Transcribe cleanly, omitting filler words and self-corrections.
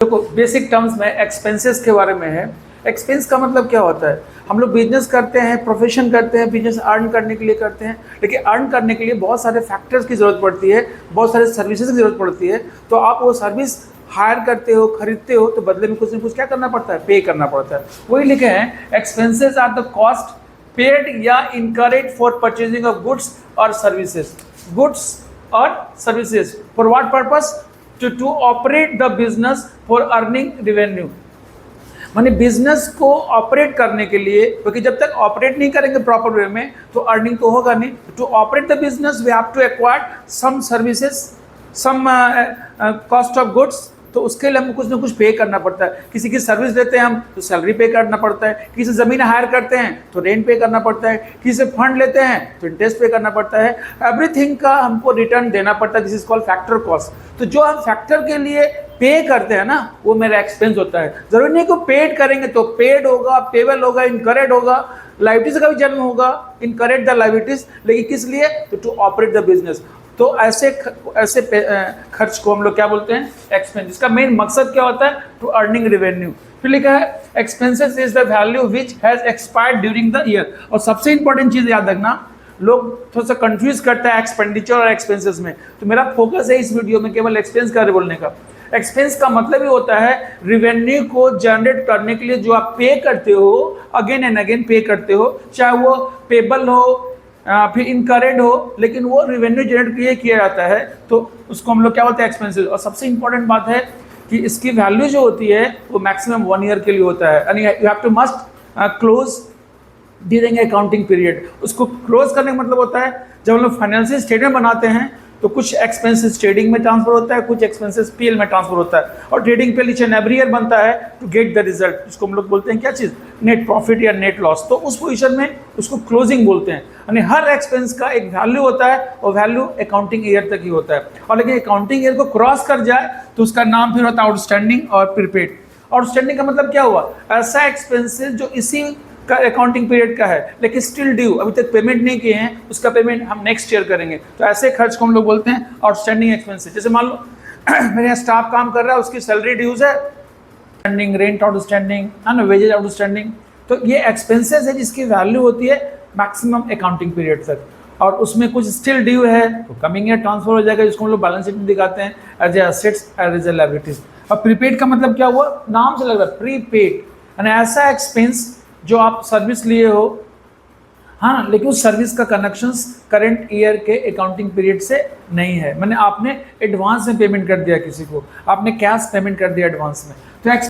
देखो basic terms में expenses के बारे में है। एक्सपेंस का मतलब क्या होता है? हम लोग बिजनेस करते हैं, प्रोफेशन करते हैं, बिजनेस अर्न करने के लिए करते हैं, लेकिन अर्न करने के लिए बहुत सारे फैक्टर्स की ज़रूरत पड़ती है, बहुत सारे सर्विसेज की ज़रूरत पड़ती है। तो आप वो सर्विस हायर करते हो, खरीदते हो, तो बदले में कुछ न कुछ क्या करना पड़ता है? पे करना पड़ता है। वही लिखे हैं, expenses are the cost paid या incurred for purchasing of goods और सर्विसेज। गुड्स और services for what purpose? To operate the business for earning revenue. माने बिजनेस को ऑपरेट करने के लिए, क्योंकि जब तक ऑपरेट नहीं करेंगे प्रॉपर वे में तो अर्निंग तो होगा नहीं। To operate the business we have to acquire some services, some cost of goods. तो उसके लिए हमको कुछ ना कुछ पे करना पड़ता है। किसी की सर्विस देते हैं हम तो सैलरी पे करना पड़ता है, किसी ज़मीन हायर करते हैं तो रेंट पे करना पड़ता है, किसी से फंड लेते हैं तो इंटरेस्ट पे करना पड़ता है। एवरीथिंग का हमको रिटर्न देना पड़ता है। This is called factor cost. तो जो हम फैक्टर के लिए पे करते हैं ना, वो मेरा एक्सपेंस होता है। जरूरी नहीं को पेड करेंगे तो पेड होगा, पेबल होगा, इनकरेड होगा, लाइबिलिटीज का भी जन्म होगा, इनकरेड द लाइबिलिटीज। लेकिन किस लिए? तो टू ऑपरेट द बिजनेस। तो ऐसे खर्च को हम लोग क्या बोलते हैं? एक्सपेंस। इसका मेन मकसद क्या होता है? To earning revenue. फिर लिखा है expenses is the value which has expired during the year. और सबसे इंपॉर्टेंट चीज याद रखना, लोग थोड़ा सा कंफ्यूज करता है एक्सपेंडिचर और एक्सपेंसेस में। तो मेरा फोकस है इस वीडियो में केवल एक्सपेंस का बोलने का। एक्सपेंस का मतलब ही होता है रिवेन्यू को जनरेट करने के लिए जो आप पे करते हो, अगेन एंड अगेन पे करते हो, चाहे वो पेबल हो फिर इनकरेड हो, लेकिन वो रिवेन्यू जनरेट किया जाता है, तो उसको हम लोग क्या बोलते हैं? एक्सपेंसेस। और सबसे इंपॉर्टेंट बात है कि इसकी वैल्यू जो होती है वो मैक्सिमम 1 ईयर के लिए होता है। यानी you have to must close during accounting period. उसको क्लोज करने का मतलब होता है जब हम लोग फाइनेंशियल स्टेटमेंट बनाते हैं तो कुछ एक्सपेंसेस ट्रेडिंग में ट्रांसफर होता है, कुछ एक्सपेंसेस पीएल में ट्रांसफर होता है। और ट्रेडिंग पे ईच एंड एवरी ईयर बनता है टू गेट द रिजल्ट। इसको हम लोग बोलते हैं क्या चीज़? नेट प्रॉफिट या नेट लॉस। तो उस पोजीशन में उसको क्लोजिंग बोलते हैं। यानी हर एक्सपेंस का एक वैल्यू होता है और वैल्यू अकाउंटिंग ईयर तक ही होता है। और लेकिन अकाउंटिंग ईयर को क्रॉस कर जाए तो उसका नाम फिर होता है आउटस्टैंडिंग और प्रीपेड। आउटस्टैंडिंग का मतलब क्या हुआ? ऐसा एक्सपेंसेस जो इसी का अकाउंटिंग पीरियड का है लेकिन स्टिल ड्यू, अभी तक पेमेंट नहीं किए हैं, उसका पेमेंट हम नेक्स्ट ईयर करेंगे। तो ऐसे खर्च को हम लोग बोलते हैं आउटस्टैंडिंग एक्सपेंसेस। जैसे मान लो मेरे यहाँ स्टाफ काम कर रहा है, उसकी सैलरी ड्यूज है, आउटस्टैंडिंग, रेंट आउटस्टैंडिंग है ना, वेजेज आउटस्टैंडिंग। तो ये एक्सपेंसेस है जिसकी वैल्यू होती है मैक्सिमम अकाउंटिंग पीरियड तक, और उसमें कुछ स्टिल ड्यू है तो कमिंग ईयर ट्रांसफर हो जाएगा, जिसको हम लोग बैलेंस शीट में दिखाते हैं as A assets as A liabilities. और प्रीपेड का मतलब क्या हुआ? नाम से लग रहा है प्रीपेड, यानी ऐसा एक्सपेंस जो आप सर्विस लिए हो, हाँ, लेकिन उस सर्विस का कनेक्शंस करंट ईयर के अकाउंटिंग पीरियड से नहीं है। मैंने आपने एडवांस में पेमेंट कर दिया किसी को, आपने कैश पेमेंट कर दिया एडवांस में, तो